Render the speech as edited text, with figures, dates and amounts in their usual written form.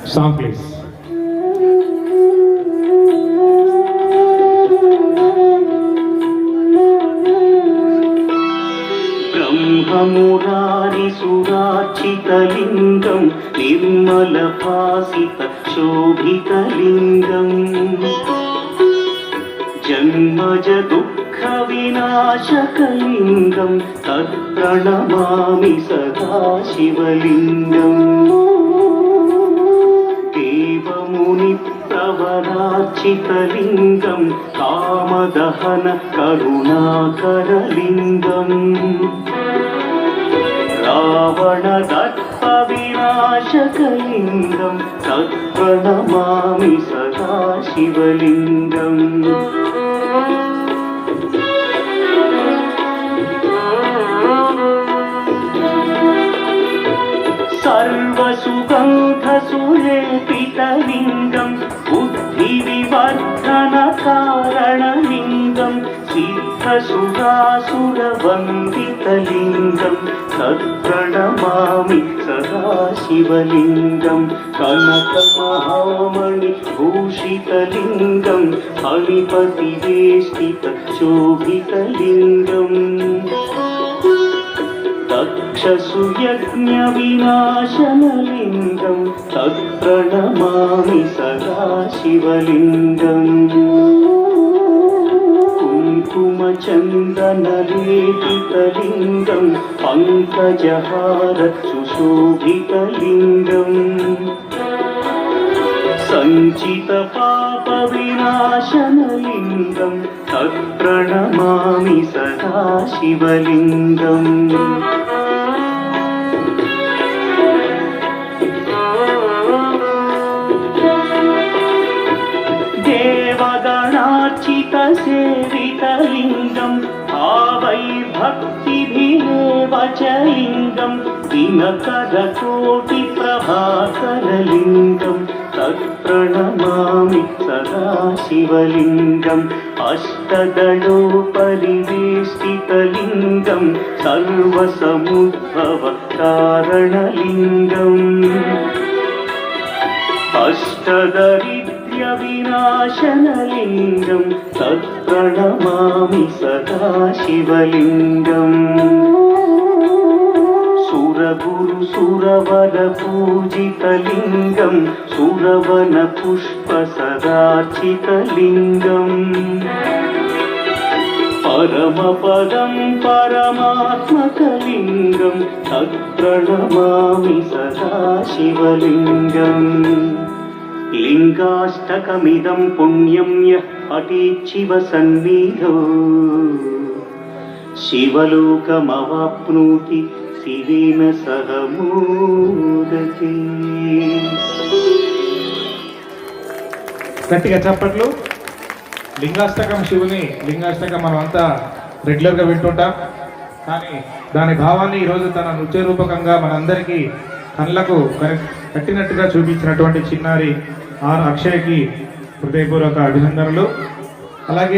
Song please. ब्रह्ममुरारी सुरार्चितलिङ्गं निर्मलभासित शोभितलिङ्गम् जन्मज दुःखविनाशकलिङ्गं तत्प्रणमामि सदा शिवलिङ्गम् देवमुनिप्रवरार्चितलिङ्गं कामदहन करुणाकरलिङ्गम् रावणदर्पविनाशकलिङ्गं तत्प्रणमामि सदा शिवलिङ्गम् सर्वसुगन्धसुलेपितलिङ्गं बुद्धिविवर्धनकारणलिङ्गं सिद्धसुरासुरवन्दितलिङ्गं तत्प्रणमामि सदा शिवलिङ्गं कनकमहामणिभूषितलिङ्गं फणिपतिवेष्टितशोभितलिङ्गम् दक्षसुयज्ञविनाशनलिङ्गं तत्प्रणमामि सदा शिवलिङ्गम् कुङ्कुमचन्दनलेपितलिङ्गं पङ्कजहार सुशोभितलिङ्गम् सञ्चितपापविनाशनलिङ्गं तत्प्रणमामि सदा शिवलिङ्गम् देवगणार्चितसेवितलिङ्गं भावैर्भक्तिभिरेव च लिङ्गं दिनकरकोटिप्रभाकरलिङ्गं तत्प्रणमामि सदा शिवलिङ्गम् अष्टदलोपरिवेष्टितलिङ्गं सर्वसमुद्भवकारणलिङ्गम् अष्टदरिद्र्यविनाशनलिङ्गं तत्प्रणमामि सदा शिवलिङ्गम् सुरगुरुसुरवरपूजितलिङ्गं सुरवनपुष्पसदार्चितलिङ्गम् परमपदं परमात्मकलिङ्गं तत्प्रणमामि सदा शिवलिङ्गम् लिङ्गाष्टकमिदं पुण्यं यः पठेत् शिवसन्निधौ शिवलोकमवाप्नोति शिवेन सह मोदते। గట్టిగా చప్పట్లు. లింగాష్టకం శివుని లింగాష్టకం మనం అంతా రెగ్యులర్గా వింటుంటాం, కానీ దాని భావాన్ని ఈరోజు తన నృత్య రూపకంగా మనందరికీ కళ్ళకు కట్టినట్టుగా చూపించినటువంటి చిన్నారి ఆర్ అక్షయ్కి హృదయపూర్వక అభినందనలు. అలాగే